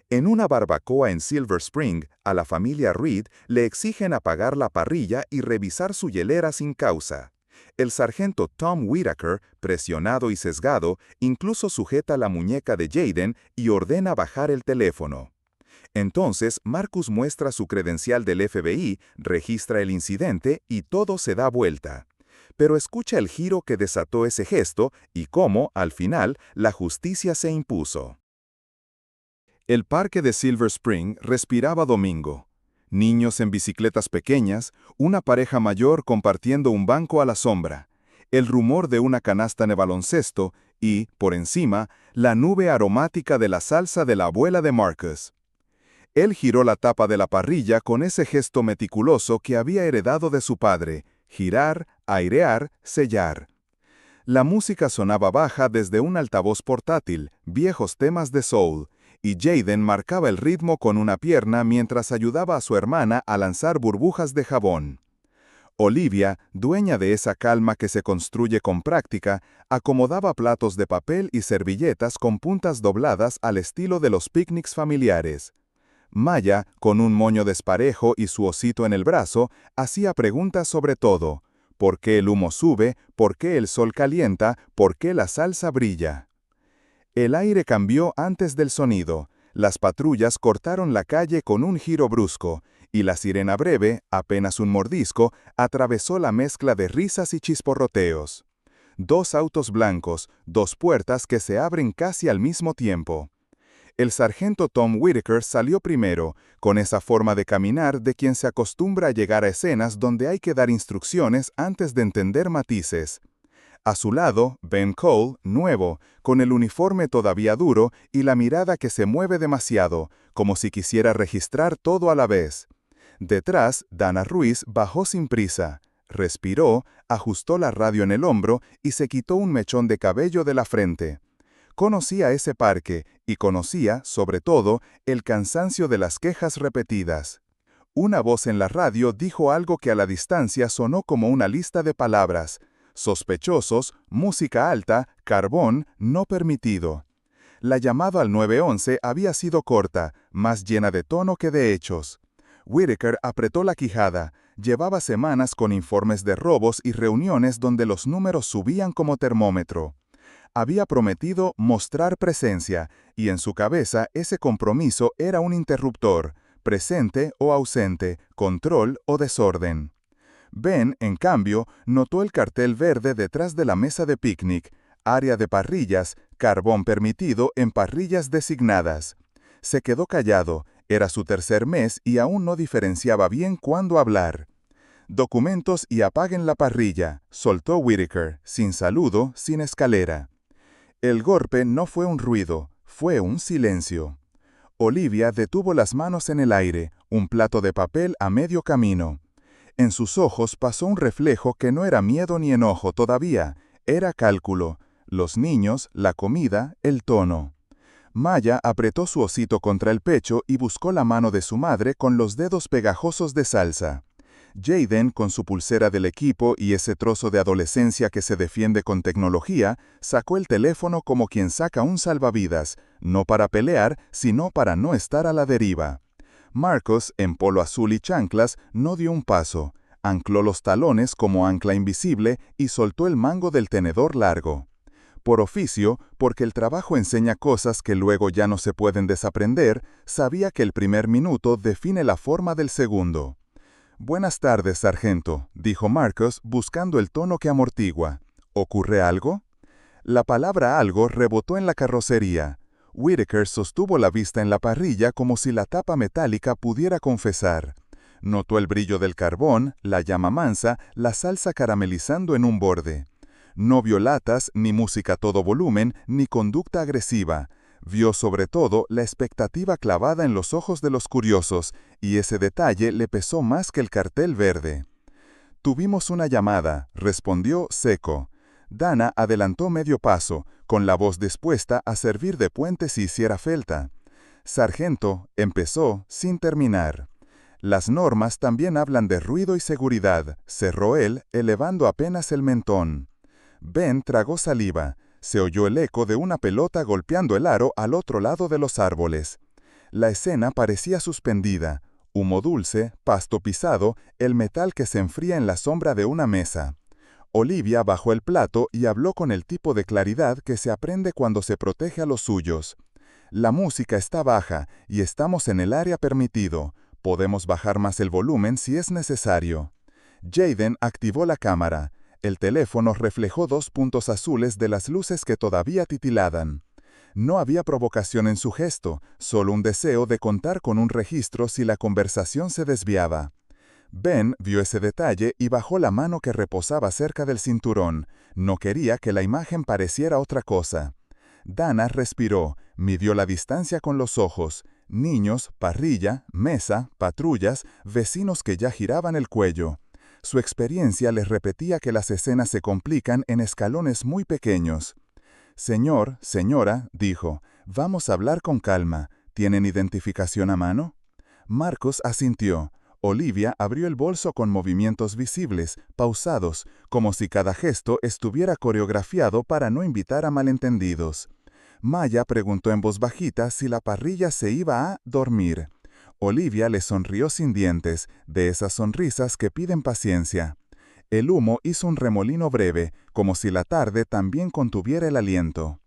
En una barbacoa en Silver Spring, a la familia Reed le exigen apagar la parrilla y revisar su hielera sin causa. El sargento Tom Whitaker, presionado y sesgado, incluso sujeta la muñeca de Jaden y ordena bajar el teléfono. Entonces, Marcus muestra su credencial del FBI, registra el incidente y todo se da vuelta. Pero escucha el giro que desató ese gesto y cómo, al final, la justicia se impuso. El parque de Silver Spring respiraba domingo. Niños en bicicletas pequeñas, una pareja mayor compartiendo un banco a la sombra, el rumor de una canasta de baloncesto y, por encima, la nube aromática de la salsa de la abuela de Marcus. Él giró la tapa de la parrilla con ese gesto meticuloso que había heredado de su padre: girar, airear, sellar. La música sonaba baja desde un altavoz portátil, viejos temas de soul, y Jaden marcaba el ritmo con una pierna mientras ayudaba a su hermana a lanzar burbujas de jabón. Olivia, dueña de esa calma que se construye con práctica, acomodaba platos de papel y servilletas con puntas dobladas al estilo de los picnics familiares. Maya, con un moño desparejo y su osito en el brazo, hacía preguntas sobre todo: ¿por qué el humo sube? ¿Por qué el sol calienta? ¿Por qué la salsa brilla? El aire cambió antes del sonido. Las patrullas cortaron la calle con un giro brusco, y la sirena breve, apenas un mordisco, atravesó la mezcla de risas y chisporroteos. 2 autos blancos, 2 puertas que se abren casi al mismo tiempo. El sargento Tom Whitaker salió primero, con esa forma de caminar de quien se acostumbra a llegar a escenas donde hay que dar instrucciones antes de entender matices. A su lado, Ben Cole, nuevo, con el uniforme todavía duro y la mirada que se mueve demasiado, como si quisiera registrar todo a la vez. Detrás, Dana Ruiz bajó sin prisa, respiró, ajustó la radio en el hombro y se quitó un mechón de cabello de la frente. Conocía ese parque y conocía, sobre todo, el cansancio de las quejas repetidas. Una voz en la radio dijo algo que a la distancia sonó como una lista de palabras: sospechosos, música alta, carbón, no permitido. La llamada al 911 había sido corta, más llena de tono que de hechos. Whitaker apretó la quijada. Llevaba semanas con informes de robos y reuniones donde los números subían como termómetro. Había prometido mostrar presencia, y en su cabeza ese compromiso era un interruptor: presente o ausente, control o desorden. Ben, en cambio, notó el cartel verde detrás de la mesa de picnic: área de parrillas, carbón permitido en parrillas designadas. Se quedó callado, era su tercer mes y aún no diferenciaba bien cuándo hablar. Documentos y apaguen la parrilla, soltó Whitaker, sin saludo, sin escalera. El golpe no fue un ruido, fue un silencio. Olivia detuvo las manos en el aire, un plato de papel a medio camino. En sus ojos pasó un reflejo que no era miedo ni enojo todavía, era cálculo: los niños, la comida, el tono. Maya apretó su osito contra el pecho y buscó la mano de su madre con los dedos pegajosos de salsa. Jaden, con su pulsera del equipo y ese trozo de adolescencia que se defiende con tecnología, sacó el teléfono como quien saca un salvavidas, no para pelear, sino para no estar a la deriva. Marcus, en polo azul y chanclas, no dio un paso, ancló los talones como ancla invisible y soltó el mango del tenedor largo. Por oficio, porque el trabajo enseña cosas que luego ya no se pueden desaprender, sabía que el primer minuto define la forma del segundo. «Buenas tardes, sargento», dijo Marcus, buscando el tono que amortigua. «¿Ocurre algo?» La palabra algo rebotó en la carrocería. Whitaker sostuvo la vista en la parrilla como si la tapa metálica pudiera confesar. Notó el brillo del carbón, la llama mansa, la salsa caramelizando en un borde. No vio latas, ni música a todo volumen, ni conducta agresiva. Vio sobre todo la expectativa clavada en los ojos de los curiosos, y ese detalle le pesó más que el cartel verde. «Tuvimos una llamada», respondió seco. Dana adelantó medio paso, con la voz dispuesta a servir de puente si hiciera falta. «Sargento», empezó, sin terminar. «Las normas también hablan de ruido y seguridad», cerró él, elevando apenas el mentón. Ben tragó saliva. Se oyó el eco de una pelota golpeando el aro al otro lado de los árboles. La escena parecía suspendida. Humo dulce, pasto pisado, el metal que se enfría en la sombra de una mesa. Olivia bajó el plato y habló con el tipo de claridad que se aprende cuando se protege a los suyos. La música está baja y estamos en el área permitido. Podemos bajar más el volumen si es necesario. Jaden activó la cámara. El teléfono reflejó 2 puntos azules de las luces que todavía titilaban. No había provocación en su gesto, solo un deseo de contar con un registro si la conversación se desviaba. Ben vio ese detalle y bajó la mano que reposaba cerca del cinturón. No quería que la imagen pareciera otra cosa. Dana respiró, midió la distancia con los ojos. Niños, parrilla, mesa, patrullas, vecinos que ya giraban el cuello. Su experiencia les repetía que las escenas se complican en escalones muy pequeños. «Señor, señora», dijo, «vamos a hablar con calma. ¿Tienen identificación a mano?» Marcos asintió. Olivia abrió el bolso con movimientos visibles, pausados, como si cada gesto estuviera coreografiado para no invitar a malentendidos. Maya preguntó en voz bajita si la parrilla se iba a dormir. Olivia le sonrió sin dientes, de esas sonrisas que piden paciencia. El humo hizo un remolino breve, como si la tarde también contuviera el aliento.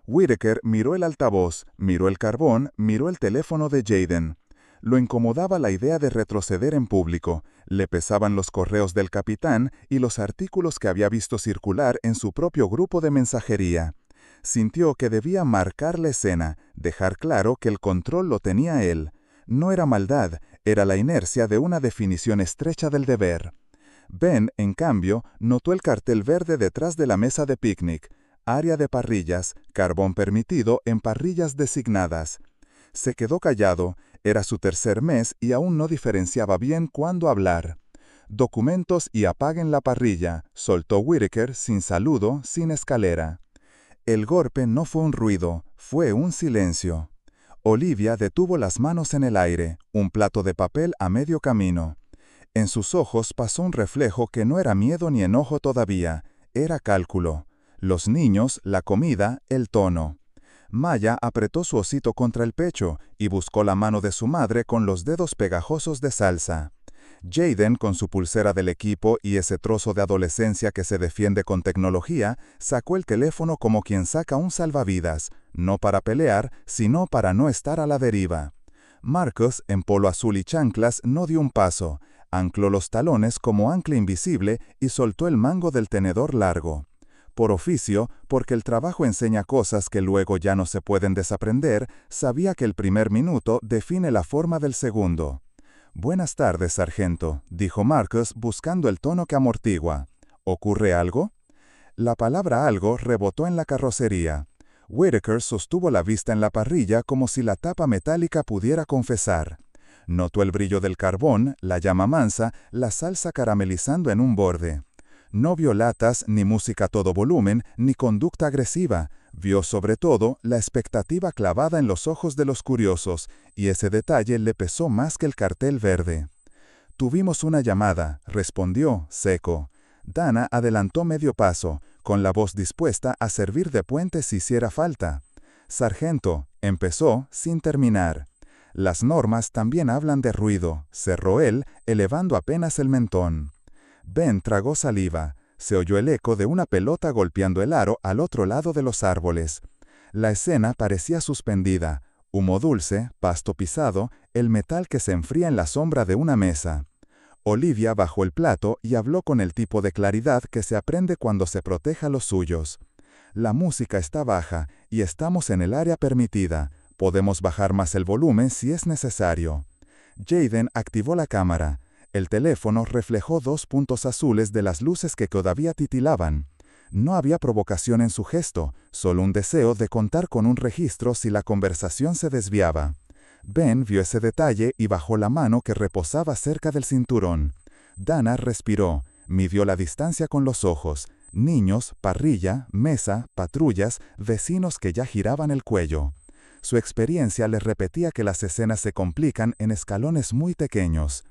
Whittaker miró el altavoz, miró el carbón, miró el teléfono de Jaden. Lo incomodaba la idea de retroceder en público. Le pesaban los correos del capitán y los artículos que había visto circular en su propio grupo de mensajería. Sintió que debía marcar la escena, dejar claro que el control lo tenía él. No era maldad, era la inercia de una definición estrecha del deber. Ben, en cambio, notó el cartel verde detrás de la mesa de picnic. Área de parrillas, carbón permitido en parrillas designadas. Se quedó callado. Era su tercer mes y aún no diferenciaba bien cuándo hablar. «Documentos y apaguen la parrilla», soltó Whittaker sin saludo, sin escalera. El golpe no fue un ruido, fue un silencio. Olivia detuvo las manos en el aire, un plato de papel a medio camino. En sus ojos pasó un reflejo que no era miedo ni enojo todavía, era cálculo. Los niños, la comida, el tono. Maya apretó su osito contra el pecho y buscó la mano de su madre con los dedos pegajosos de salsa. Jaden, con su pulsera del equipo y ese trozo de adolescencia que se defiende con tecnología, sacó el teléfono como quien saca un salvavidas, no para pelear, sino para no estar a la deriva. Marcos, en polo azul y chanclas, no dio un paso, ancló los talones como ancla invisible y soltó el mango del tenedor largo. Por oficio, porque el trabajo enseña cosas que luego ya no se pueden desaprender, sabía que el primer minuto define la forma del segundo. «Buenas tardes, sargento», dijo Marcos buscando el tono que amortigua. «¿Ocurre algo?» La palabra algo rebotó en la carrocería. Whittaker sostuvo la vista en la parrilla como si la tapa metálica pudiera confesar. Notó el brillo del carbón, la llama mansa, la salsa caramelizando en un borde. No vio latas, ni música a todo volumen, ni conducta agresiva. Vio sobre todo la expectativa clavada en los ojos de los curiosos, y ese detalle le pesó más que el cartel verde. «Tuvimos una llamada», respondió, seco. Dana adelantó medio paso, con la voz dispuesta a servir de puente si hiciera falta. «Sargento», empezó, sin terminar. «Las normas también hablan de ruido», cerró él, elevando apenas el mentón. Ben tragó saliva. Se oyó el eco de una pelota golpeando el aro al otro lado de los árboles. La escena parecía suspendida. Humo dulce, pasto pisado, el metal que se enfría en la sombra de una mesa. Olivia bajó el plato y habló con el tipo de claridad que se aprende cuando se protege a los suyos. «La música está baja y estamos en el área permitida. Podemos bajar más el volumen si es necesario». Jaden activó la cámara. El teléfono reflejó 2 puntos azules de las luces que todavía titilaban. No había provocación en su gesto, solo un deseo de contar con un registro si la conversación se desviaba. Ben vio ese detalle y bajó la mano que reposaba cerca del cinturón. Dana respiró, midió la distancia con los ojos. Niños, parrilla, mesa, patrullas, vecinos que ya giraban el cuello. Su experiencia les repetía que las escenas se complican en escalones muy pequeños.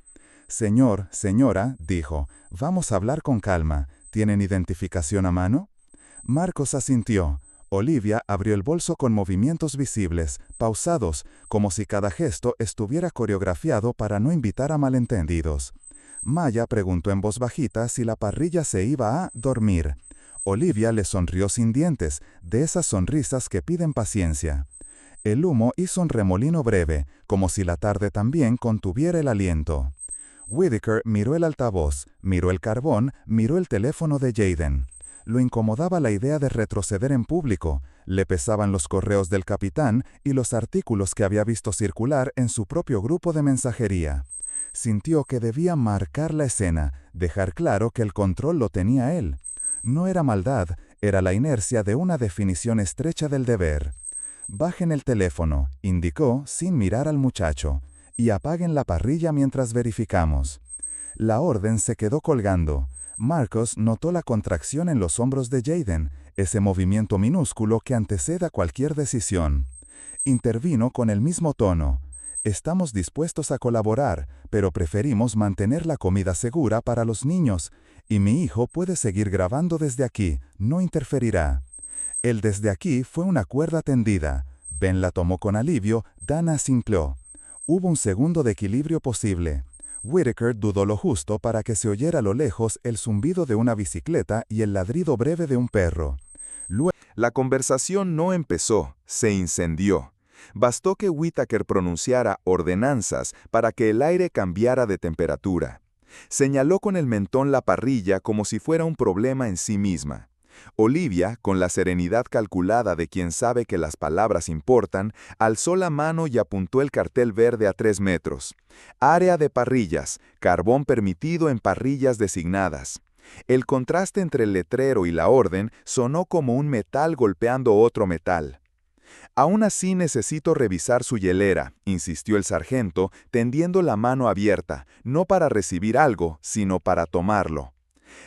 «Señor, señora», dijo, «vamos a hablar con calma. ¿Tienen identificación a mano?» Marcos asintió. Olivia abrió el bolso con movimientos visibles, pausados, como si cada gesto estuviera coreografiado para no invitar a malentendidos. Maya preguntó en voz bajita si la parrilla se iba a dormir. Olivia le sonrió sin dientes, de esas sonrisas que piden paciencia. El humo hizo un remolino breve, como si la tarde también contuviera el aliento. Whittaker miró el altavoz, miró el carbón, miró el teléfono de Jaden. Lo incomodaba la idea de retroceder en público, le pesaban los correos del capitán y los artículos que había visto circular en su propio grupo de mensajería. Sintió que debía marcar la escena, dejar claro que el control lo tenía él. No era maldad, era la inercia de una definición estrecha del deber. «Bajen el teléfono», indicó sin mirar al muchacho, «y apaguen la parrilla mientras verificamos». La orden se quedó colgando. Marcus notó la contracción en los hombros de Jaden, ese movimiento minúsculo que antecede a cualquier decisión. Intervino con el mismo tono. «Estamos dispuestos a colaborar, pero preferimos mantener la comida segura para los niños, y mi hijo puede seguir grabando desde aquí, no interferirá». El desde aquí fue una cuerda tendida. Ben la tomó con alivio, Dana asintió. Hubo un segundo de equilibrio posible. Whittaker dudó lo justo para que se oyera a lo lejos el zumbido de una bicicleta y el ladrido breve de un perro. La conversación no empezó, se incendió. Bastó que Whittaker pronunciara ordenanzas para que el aire cambiara de temperatura. Señaló con el mentón la parrilla como si fuera un problema en sí misma. Olivia, con la serenidad calculada de quien sabe que las palabras importan, alzó la mano y apuntó el cartel verde a 3 metros. Área de parrillas, carbón permitido en parrillas designadas. El contraste entre el letrero y la orden sonó como un metal golpeando otro metal. «Aún así necesito revisar su hielera», insistió el sargento, tendiendo la mano abierta, no para recibir algo, sino para tomarlo.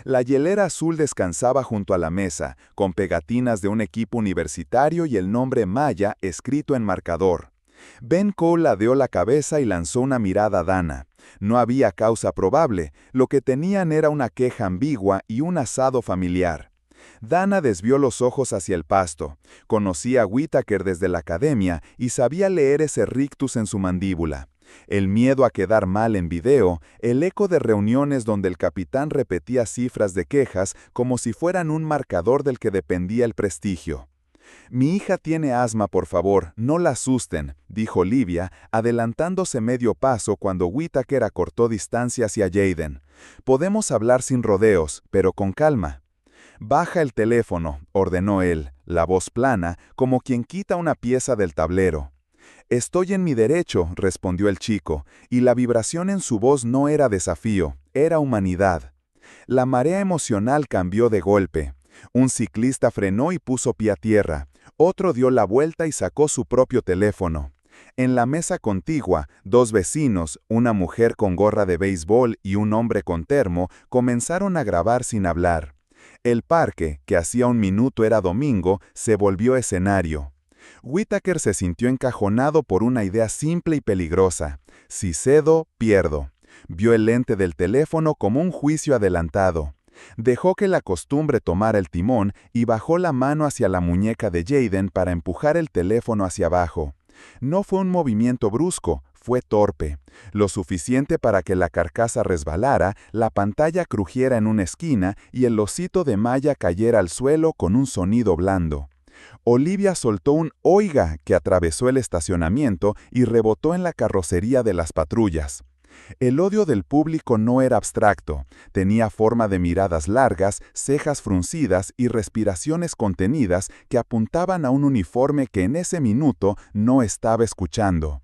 La hielera azul descansaba junto a la mesa, con pegatinas de un equipo universitario y el nombre Maya escrito en marcador. Ben Cole ladeó la cabeza y lanzó una mirada a Dana. No había causa probable, lo que tenían era una queja ambigua y un asado familiar. Dana desvió los ojos hacia el pasto. Conocía a Whittaker desde la academia y sabía leer ese rictus en su mandíbula. El miedo a quedar mal en video, el eco de reuniones donde el capitán repetía cifras de quejas como si fueran un marcador del que dependía el prestigio. «Mi hija tiene asma, por favor, no la asusten», dijo Olivia, adelantándose medio paso cuando Whittaker acortó distancia hacia Jaden. «Podemos hablar sin rodeos, pero con calma». «Baja el teléfono», ordenó él, la voz plana, como quien quita una pieza del tablero. «Estoy en mi derecho», respondió el chico, y la vibración en su voz no era desafío, era humanidad. La marea emocional cambió de golpe. Un ciclista frenó y puso pie a tierra. Otro dio la vuelta y sacó su propio teléfono. En la mesa contigua, 2 vecinos, una mujer con gorra de béisbol y un hombre con termo, comenzaron a grabar sin hablar. El parque, que hacía un minuto era domingo, se volvió escenario. Whittaker se sintió encajonado por una idea simple y peligrosa. Si cedo, pierdo. Vio el lente del teléfono como un juicio adelantado. Dejó que la costumbre tomara el timón y bajó la mano hacia la muñeca de Jaden para empujar el teléfono hacia abajo. No fue un movimiento brusco, fue torpe. Lo suficiente para que la carcasa resbalara, la pantalla crujiera en una esquina y el osito de Maya cayera al suelo con un sonido blando. Olivia soltó un «oiga» que atravesó el estacionamiento y rebotó en la carrocería de las patrullas. El odio del público no era abstracto, tenía forma de miradas largas, cejas fruncidas y respiraciones contenidas que apuntaban a un uniforme que en ese minuto no estaba escuchando.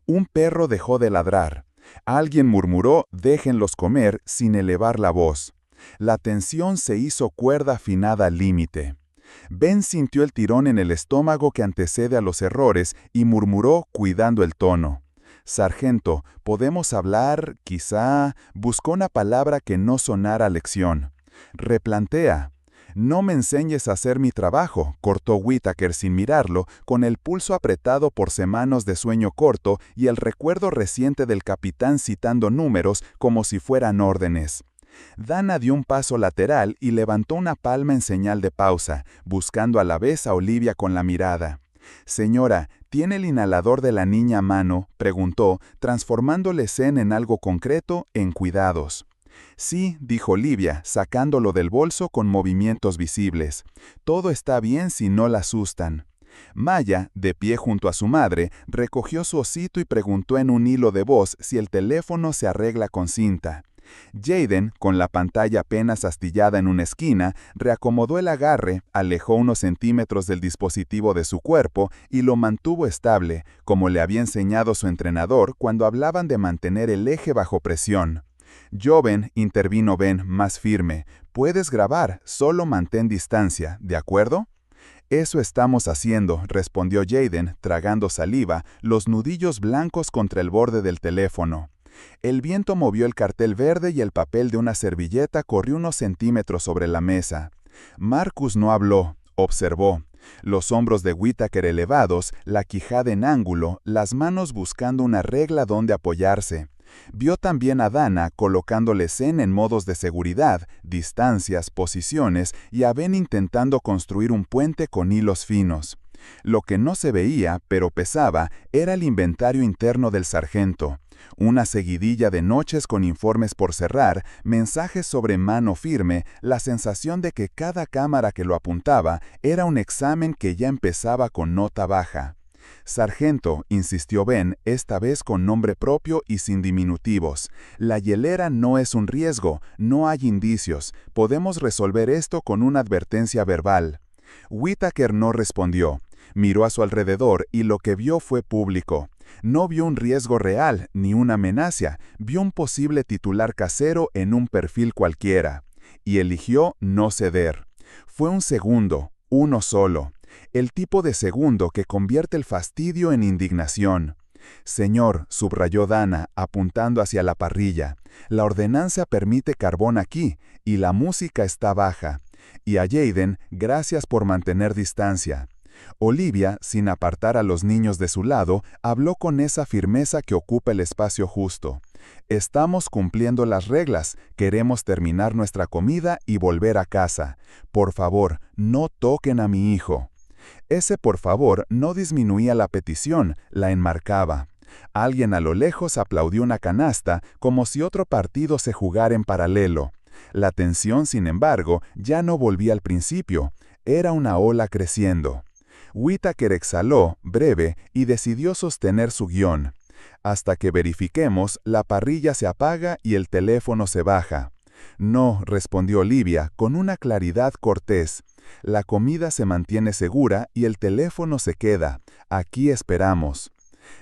Un perro dejó de ladrar. Alguien murmuró «déjenlos comer» sin elevar la voz. La tensión se hizo cuerda afinada al límite. Ben sintió el tirón en el estómago que antecede a los errores y murmuró cuidando el tono. «Sargento, ¿podemos hablar? Quizá...» Buscó una palabra que no sonara a lección. «Replantea». «No me enseñes a hacer mi trabajo», cortó Whittaker sin mirarlo, con el pulso apretado por semanas de sueño corto y el recuerdo reciente del capitán citando números como si fueran órdenes. Dana dio un paso lateral y levantó una palma en señal de pausa, buscando a la vez a Olivia con la mirada. «Señora, ¿tiene el inhalador de la niña a mano?», preguntó, transformando la escena en algo concreto, en cuidados. «Sí», dijo Olivia, sacándolo del bolso con movimientos visibles. «Todo está bien si no la asustan». Maya, de pie junto a su madre, recogió su osito y preguntó en un hilo de voz si el teléfono se arregla con cinta. Jaden, con la pantalla apenas astillada en una esquina, reacomodó el agarre, alejó unos centímetros del dispositivo de su cuerpo y lo mantuvo estable, como le había enseñado su entrenador cuando hablaban de mantener el eje bajo presión. «Joven», intervino Ben, más firme, «puedes grabar, solo mantén distancia, ¿de acuerdo?». «Eso estamos haciendo», respondió Jaden, tragando saliva, los nudillos blancos contra el borde del teléfono. El viento movió el cartel verde y el papel de una servilleta corrió unos centímetros sobre la mesa. Marcus no habló, observó. Los hombros de Whittaker elevados, la quijada en ángulo, las manos buscando una regla donde apoyarse. Vio también a Dana colocando la escena en modos de seguridad, distancias, posiciones, y a Ben intentando construir un puente con hilos finos. Lo que no se veía, pero pesaba, era el inventario interno del sargento. Una seguidilla de noches con informes por cerrar, mensajes sobre mano firme, la sensación de que cada cámara que lo apuntaba era un examen que ya empezaba con nota baja. «Sargento», insistió Ben, esta vez con nombre propio y sin diminutivos, «la hielera no es un riesgo, no hay indicios, podemos resolver esto con una advertencia verbal». Whittaker no respondió. Miró a su alrededor y lo que vio fue público. No vio un riesgo real ni una amenaza, vio un posible titular casero en un perfil cualquiera. Y eligió no ceder. Fue un segundo, uno solo. El tipo de segundo que convierte el fastidio en indignación. «Señor», subrayó Dana, apuntando hacia la parrilla, «la ordenanza permite carbón aquí, y la música está baja. Y a Jaden, gracias por mantener distancia». Olivia, sin apartar a los niños de su lado, habló con esa firmeza que ocupa el espacio justo. «Estamos cumpliendo las reglas, queremos terminar nuestra comida y volver a casa. Por favor, no toquen a mi hijo». Ese por favor no disminuía la petición, la enmarcaba. Alguien a lo lejos aplaudió una canasta como si otro partido se jugara en paralelo. La tensión, sin embargo, ya no volvía al principio. Era una ola creciendo. Whittaker exhaló, breve, y decidió sostener su guión. «Hasta que verifiquemos, la parrilla se apaga y el teléfono se baja». «No», respondió Olivia, con una claridad cortés. «La comida se mantiene segura y el teléfono se queda. Aquí esperamos».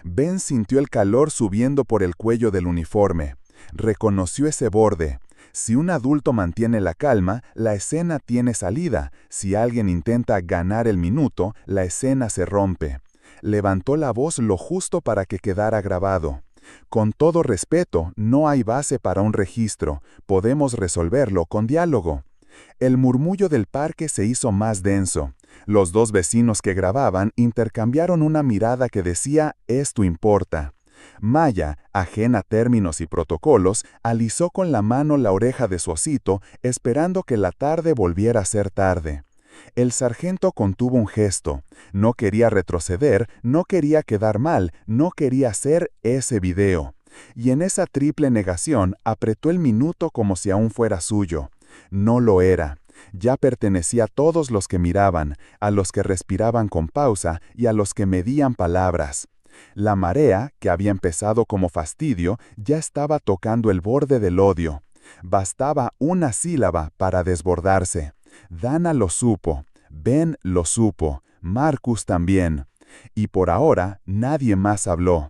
Ben sintió el calor subiendo por el cuello del uniforme. Reconoció ese borde. Si un adulto mantiene la calma, la escena tiene salida. Si alguien intenta ganar el minuto, la escena se rompe. Levantó la voz lo justo para que quedara grabado. «Con todo respeto, no hay base para un registro. Podemos resolverlo con diálogo». El murmullo del parque se hizo más denso. Los dos vecinos que grababan intercambiaron una mirada que decía «esto importa». Maya, ajena a términos y protocolos, alisó con la mano la oreja de su osito, esperando que la tarde volviera a ser tarde. El sargento contuvo un gesto. No quería retroceder, no quería quedar mal, no quería hacer ese video. Y en esa triple negación apretó el minuto como si aún fuera suyo. No lo era. Ya pertenecía a todos los que miraban, a los que respiraban con pausa y a los que medían palabras. La marea, que había empezado como fastidio, ya estaba tocando el borde del odio. Bastaba una sílaba para desbordarse. Dana lo supo, Ben lo supo, Marcus también. Y por ahora nadie más habló.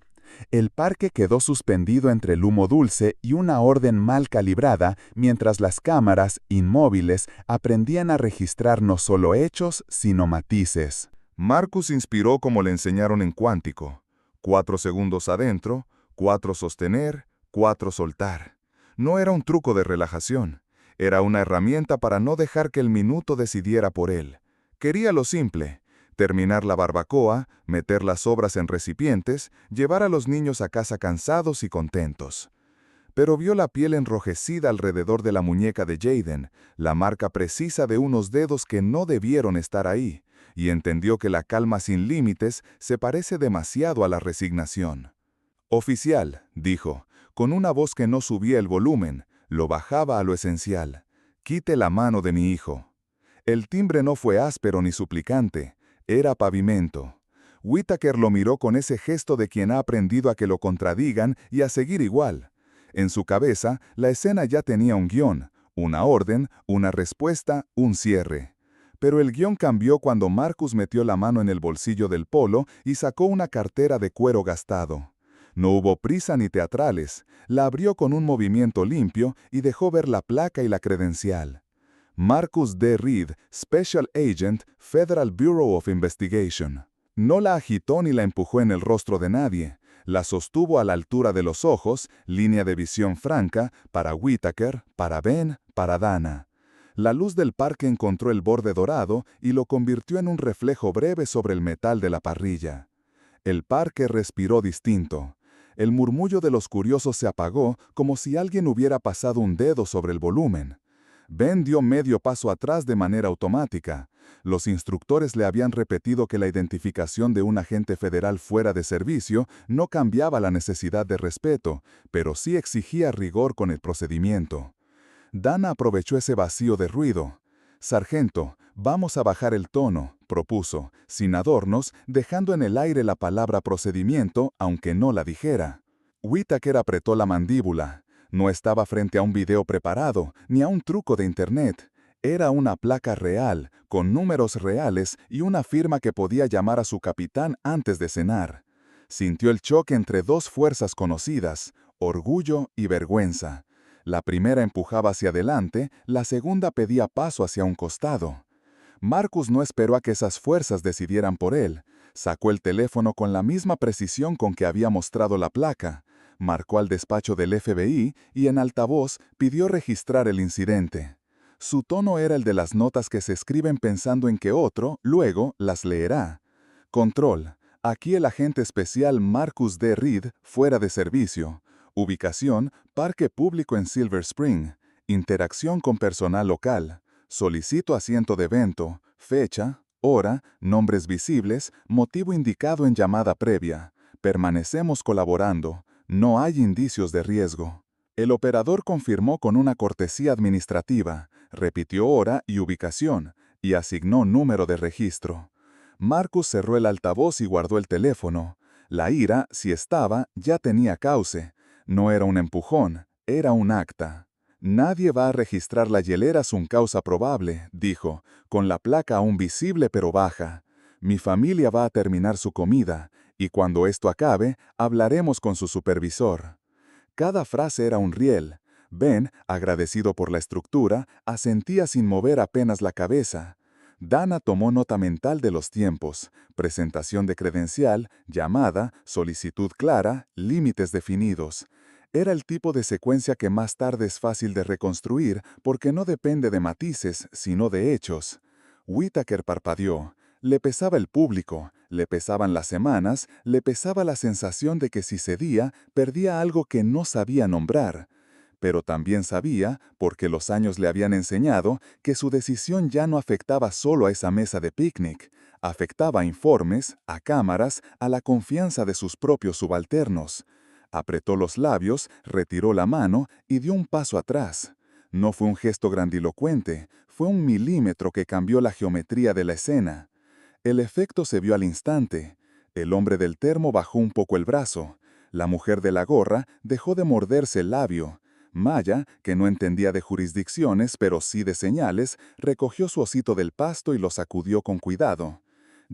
El parque quedó suspendido entre el humo dulce y una orden mal calibrada, mientras las cámaras, inmóviles, aprendían a registrar no solo hechos, sino matices. Marcus inspiró como le enseñaron en cuántico. 4 segundos adentro, 4 sostener, 4 soltar. No era un truco de relajación. Era una herramienta para no dejar que el minuto decidiera por él. Quería lo simple: terminar la barbacoa, meter las sobras en recipientes, llevar a los niños a casa cansados y contentos. pero vio la piel enrojecida alrededor de la muñeca de Jaden, la marca precisa de unos dedos que no debieron estar ahí, y entendió que la calma sin límites se parece demasiado a la resignación. «Oficial», dijo, con una voz que no subía el volumen, lo bajaba a lo esencial. «Quite la mano de mi hijo». El timbre no fue áspero ni suplicante, era pavimento. Whittaker lo miró con ese gesto de quien ha aprendido a que lo contradigan y a seguir igual. En su cabeza, la escena ya tenía un guión, una orden, una respuesta, un cierre. Pero el guión cambió cuando Marcus metió la mano en el bolsillo del polo y sacó una cartera de cuero gastado. No hubo prisa ni teatrales, la abrió con un movimiento limpio y dejó ver la placa y la credencial. Marcus D. Reed, Special Agent, Federal Bureau of Investigation. No la agitó ni la empujó en el rostro de nadie. La sostuvo a la altura de los ojos, línea de visión franca, para Whittaker, para Ben, para Dana. La luz del parque encontró el borde dorado y lo convirtió en un reflejo breve sobre el metal de la parrilla. El parque respiró distinto. El murmullo de los curiosos se apagó como si alguien hubiera pasado un dedo sobre el volumen. Ben dio medio paso atrás de manera automática. Los instructores le habían repetido que la identificación de un agente federal fuera de servicio no cambiaba la necesidad de respeto, pero sí exigía rigor con el procedimiento. Dana aprovechó ese vacío de ruido. «Sargento, vamos a bajar el tono», propuso, sin adornos, dejando en el aire la palabra procedimiento, aunque no la dijera. Whittaker apretó la mandíbula. No estaba frente a un video preparado, ni a un truco de internet. Era una placa real, con números reales y una firma que podía llamar a su capitán antes de cenar. Sintió el choque entre dos fuerzas conocidas, orgullo y vergüenza. La primera empujaba hacia adelante, la segunda pedía paso hacia un costado. Marcus no esperó a que esas fuerzas decidieran por él. Sacó el teléfono con la misma precisión con que había mostrado la placa. Marcó al despacho del FBI y en altavoz pidió registrar el incidente. Su tono era el de las notas que se escriben pensando en que otro, luego, las leerá. «Control. Aquí el agente especial Marcus D. Reed, fuera de servicio. Ubicación, Parque Público en Silver Spring. Interacción con personal local. Solicito asiento de evento. Fecha, hora, nombres visibles, motivo indicado en llamada previa. Permanecemos colaborando. No hay indicios de riesgo». El operador confirmó con una cortesía administrativa, repitió hora y ubicación, y asignó número de registro. Marcus cerró el altavoz y guardó el teléfono. La ira, si estaba, ya tenía cauce. No era un empujón, era un acta. «Nadie va a registrar la hielera sin causa probable», dijo, con la placa aún visible pero baja. «Mi familia va a terminar su comida, y cuando esto acabe, hablaremos con su supervisor». Cada frase era un riel. Ben, agradecido por la estructura, asentía sin mover apenas la cabeza. Dana tomó nota mental de los tiempos: presentación de credencial, llamada, solicitud clara, límites definidos. Era el tipo de secuencia que más tarde es fácil de reconstruir porque no depende de matices, sino de hechos. Whittaker parpadeó. Le pesaba el público, le pesaban las semanas, le pesaba la sensación de que si cedía, perdía algo que no sabía nombrar. Pero también sabía, porque los años le habían enseñado, que su decisión ya no afectaba solo a esa mesa de picnic, afectaba a informes, a cámaras, a la confianza de sus propios subalternos. Apretó los labios, retiró la mano y dio un paso atrás. No fue un gesto grandilocuente, fue un milímetro que cambió la geometría de la escena. El efecto se vio al instante. El hombre del termo bajó un poco el brazo. La mujer de la gorra dejó de morderse el labio. Maya, que no entendía de jurisdicciones, pero sí de señales, recogió su osito del pasto y lo sacudió con cuidado.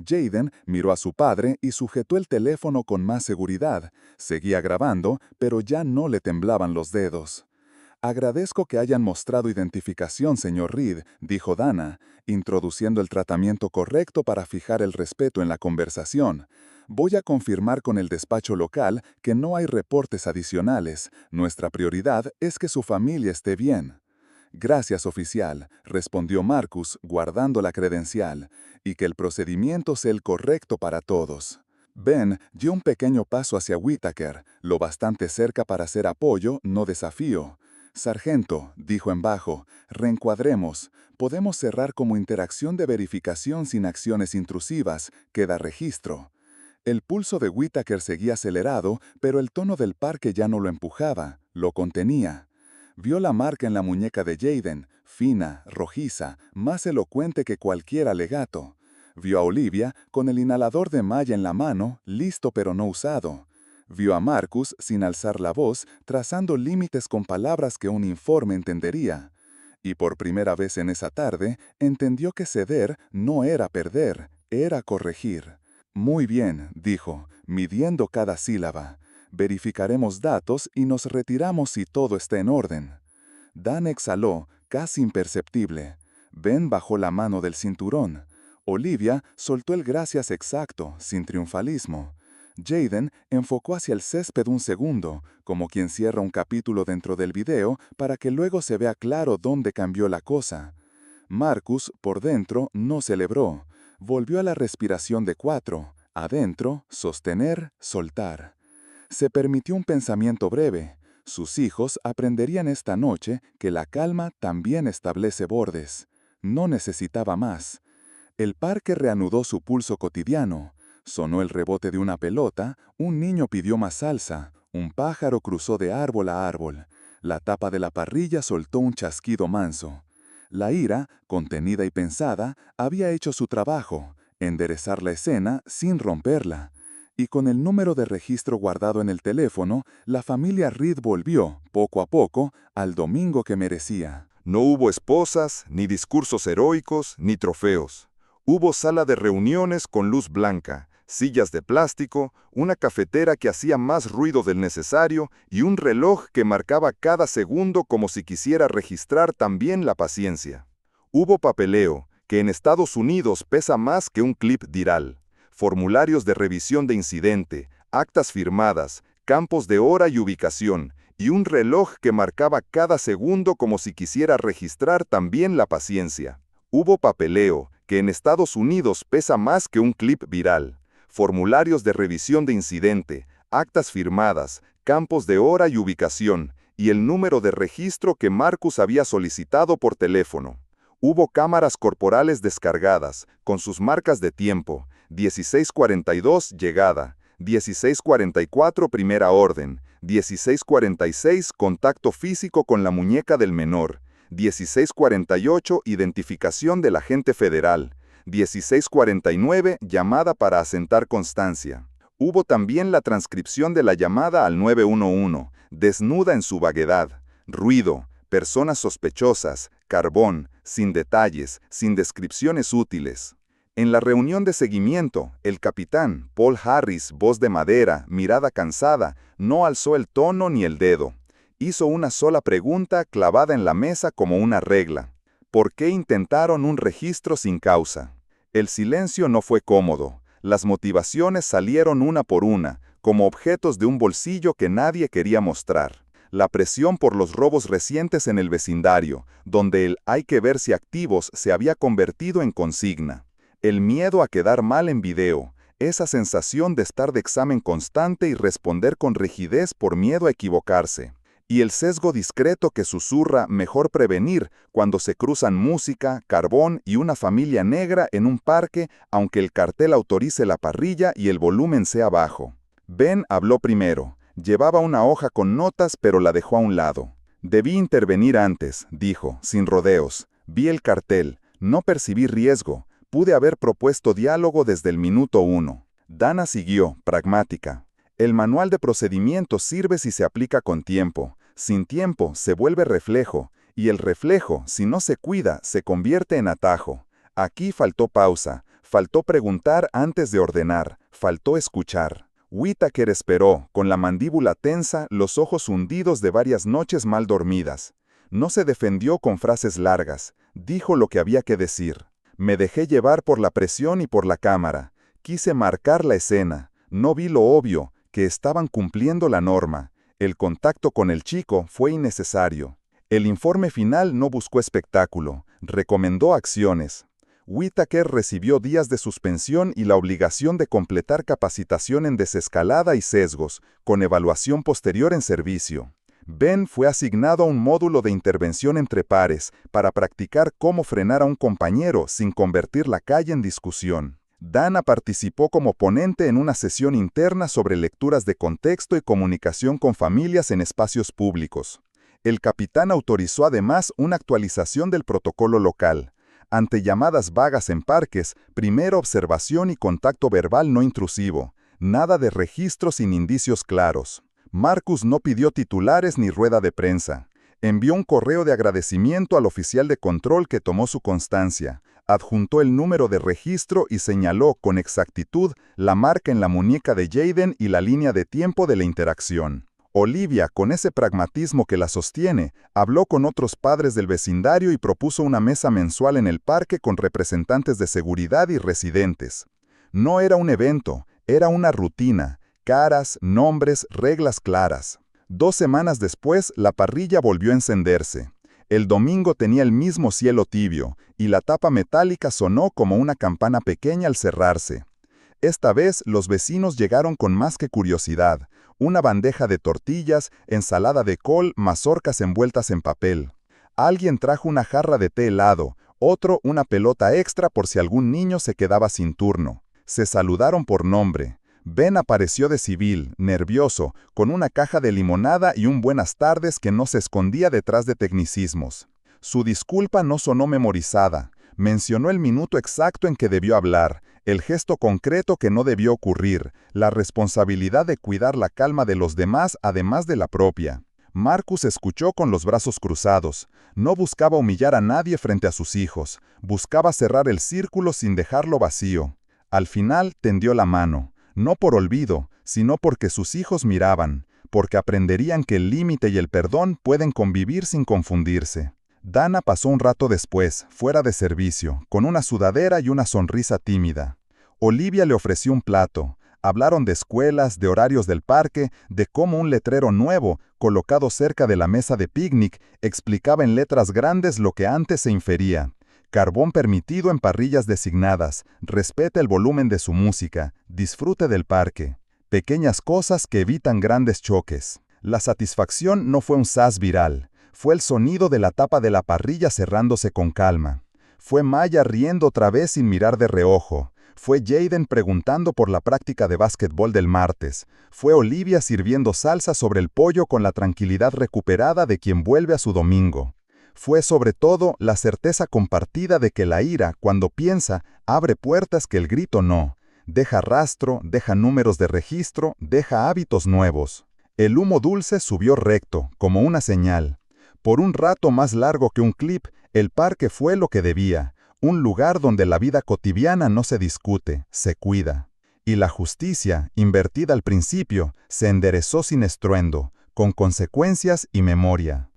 Jaden miró a su padre y sujetó el teléfono con más seguridad. Seguía grabando, pero ya no le temblaban los dedos. «Agradezco que hayan mostrado identificación, señor Reed», dijo Dana, introduciendo el tratamiento correcto para fijar el respeto en la conversación. «Voy a confirmar con el despacho local que no hay reportes adicionales. Nuestra prioridad es que su familia esté bien». «Gracias, oficial», respondió Marcus, guardando la credencial, «y que el procedimiento sea el correcto para todos». Ben dio un pequeño paso hacia Whittaker, lo bastante cerca para ser apoyo, no desafío. «Sargento», dijo en bajo, «reencuadremos. Podemos cerrar como interacción de verificación sin acciones intrusivas. Queda registro». El pulso de Whittaker seguía acelerado, pero el tono del parque ya no lo empujaba, lo contenía. Vio la marca en la muñeca de Jaden, fina, rojiza, más elocuente que cualquier alegato. Vio a Olivia con el inhalador de malla en la mano, listo pero no usado. Vio a Marcus, sin alzar la voz, trazando límites con palabras que un informe entendería. Y por primera vez en esa tarde, entendió que ceder no era perder, era corregir. «Muy bien», dijo, midiendo cada sílaba. «Verificaremos datos y nos retiramos si todo está en orden». Dan exhaló, casi imperceptible. Ben bajó la mano del cinturón. Olivia soltó el gracias exacto, sin triunfalismo. Jaden enfocó hacia el césped un segundo, como quien cierra un capítulo dentro del video para que luego se vea claro dónde cambió la cosa. Marcus, por dentro, no celebró. Volvió a la respiración de 4. Adentro, sostener, soltar. Se permitió un pensamiento breve. Sus hijos aprenderían esta noche que la calma también establece bordes. No necesitaba más. El parque reanudó su pulso cotidiano. Sonó el rebote de una pelota, un niño pidió más salsa, un pájaro cruzó de árbol a árbol. La tapa de la parrilla soltó un chasquido manso. La ira, contenida y pensada, había hecho su trabajo, enderezar la escena sin romperla. Y con el número de registro guardado en el teléfono, la familia Reed volvió, poco a poco, al domingo que merecía. No hubo esposas, ni discursos heroicos, ni trofeos. Hubo sala de reuniones con luz blanca, sillas de plástico, una cafetera que hacía más ruido del necesario y un reloj que marcaba cada segundo como si quisiera registrar también la paciencia. Hubo papeleo, que en Estados Unidos pesa más que un clip viral. Formularios de revisión de incidente, actas firmadas, campos de hora y ubicación, y un reloj que marcaba cada segundo como si quisiera registrar también la paciencia. Hubo papeleo, que en Estados Unidos pesa más que un clip viral. Formularios de revisión de incidente, actas firmadas, campos de hora y ubicación, y el número de registro que Marcus había solicitado por teléfono. Hubo cámaras corporales descargadas, con sus marcas de tiempo, 16:42 llegada, 16:44 primera orden, 16:46 contacto físico con la muñeca del menor, 16:48 identificación del agente federal, 16:49 llamada para asentar constancia. Hubo también la transcripción de la llamada al 911, desnuda en su vaguedad, ruido, personas sospechosas, carbón, sin detalles, sin descripciones útiles. En la reunión de seguimiento, el capitán, Paul Harris, voz de madera, mirada cansada, no alzó el tono ni el dedo. Hizo una sola pregunta clavada en la mesa como una regla. ¿Por qué intentaron un registro sin causa? El silencio no fue cómodo. Las motivaciones salieron una por una, como objetos de un bolsillo que nadie quería mostrar. La presión por los robos recientes en el vecindario, donde el «hay que ver si activos» se había convertido en consigna. El miedo a quedar mal en video, esa sensación de estar de examen constante y responder con rigidez por miedo a equivocarse. Y el sesgo discreto que susurra «mejor prevenir» cuando se cruzan música, carbón y una familia negra en un parque, aunque el cartel autorice la parrilla y el volumen sea bajo. Ben habló primero. Llevaba una hoja con notas, pero la dejó a un lado. «Debí intervenir antes», dijo, sin rodeos. «Vi el cartel. No percibí riesgo. Pude haber propuesto diálogo desde el minuto 1». Dana siguió, pragmática. «El manual de procedimientos sirve si se aplica con tiempo. Sin tiempo, se vuelve reflejo. Y el reflejo, si no se cuida, se convierte en atajo. Aquí faltó pausa. Faltó preguntar antes de ordenar. Faltó escuchar». Whittaker esperó, con la mandíbula tensa, los ojos hundidos de varias noches mal dormidas. No se defendió con frases largas. Dijo lo que había que decir. «Me dejé llevar por la presión y por la cámara. Quise marcar la escena. No vi lo obvio, que estaban cumpliendo la norma. El contacto con el chico fue innecesario. El informe final no buscó espectáculo. Recomendó acciones. Whittaker recibió días de suspensión y la obligación de completar capacitación en desescalada y sesgos, con evaluación posterior en servicio. Ben fue asignado a un módulo de intervención entre pares para practicar cómo frenar a un compañero sin convertir la calle en discusión. Dana participó como ponente en una sesión interna sobre lecturas de contexto y comunicación con familias en espacios públicos. El capitán autorizó además una actualización del protocolo local. Ante llamadas vagas en parques, primero observación y contacto verbal no intrusivo. Nada de registro sin indicios claros. Marcus no pidió titulares ni rueda de prensa. Envió un correo de agradecimiento al oficial de control que tomó su constancia. Adjuntó el número de registro y señaló con exactitud la marca en la muñeca de Jaden y la línea de tiempo de la interacción. Olivia, con ese pragmatismo que la sostiene, habló con otros padres del vecindario y propuso una mesa mensual en el parque con representantes de seguridad y residentes. No era un evento, era una rutina. Caras, nombres, reglas claras. 2 semanas después, la parrilla volvió a encenderse. El domingo tenía el mismo cielo tibio, y la tapa metálica sonó como una campana pequeña al cerrarse. Esta vez, los vecinos llegaron con más que curiosidad. Una bandeja de tortillas, ensalada de col, mazorcas envueltas en papel. Alguien trajo una jarra de té helado, otro una pelota extra por si algún niño se quedaba sin turno. Se saludaron por nombre. Ben apareció de civil, nervioso, con una caja de limonada y un buenas tardes que no se escondía detrás de tecnicismos. Su disculpa no sonó memorizada. Mencionó el minuto exacto en que debió hablar, el gesto concreto que no debió ocurrir, la responsabilidad de cuidar la calma de los demás además de la propia. Marcus escuchó con los brazos cruzados. No buscaba humillar a nadie frente a sus hijos. Buscaba cerrar el círculo sin dejarlo vacío. Al final tendió la mano. No por olvido, sino porque sus hijos miraban, porque aprenderían que el límite y el perdón pueden convivir sin confundirse. Dana pasó un rato después, fuera de servicio, con una sudadera y una sonrisa tímida. Olivia le ofreció un plato. Hablaron de escuelas, de horarios del parque, de cómo un letrero nuevo, colocado cerca de la mesa de picnic, explicaba en letras grandes lo que antes se infería. Carbón permitido en parrillas designadas, respete el volumen de su música, disfrute del parque. Pequeñas cosas que evitan grandes choques. La satisfacción no fue un sas viral, fue el sonido de la tapa de la parrilla cerrándose con calma. Fue Maya riendo otra vez sin mirar de reojo. Fue Jaden preguntando por la práctica de básquetbol del martes. Fue Olivia sirviendo salsa sobre el pollo con la tranquilidad recuperada de quien vuelve a su domingo. Fue sobre todo la certeza compartida de que la ira, cuando piensa, abre puertas que el grito no. Deja rastro, deja números de registro, deja hábitos nuevos. El humo dulce subió recto, como una señal. Por un rato más largo que un clip, el parque fue lo que debía, un lugar donde la vida cotidiana no se discute, se cuida. Y la justicia, invertida al principio, se enderezó sin estruendo, con consecuencias y memoria.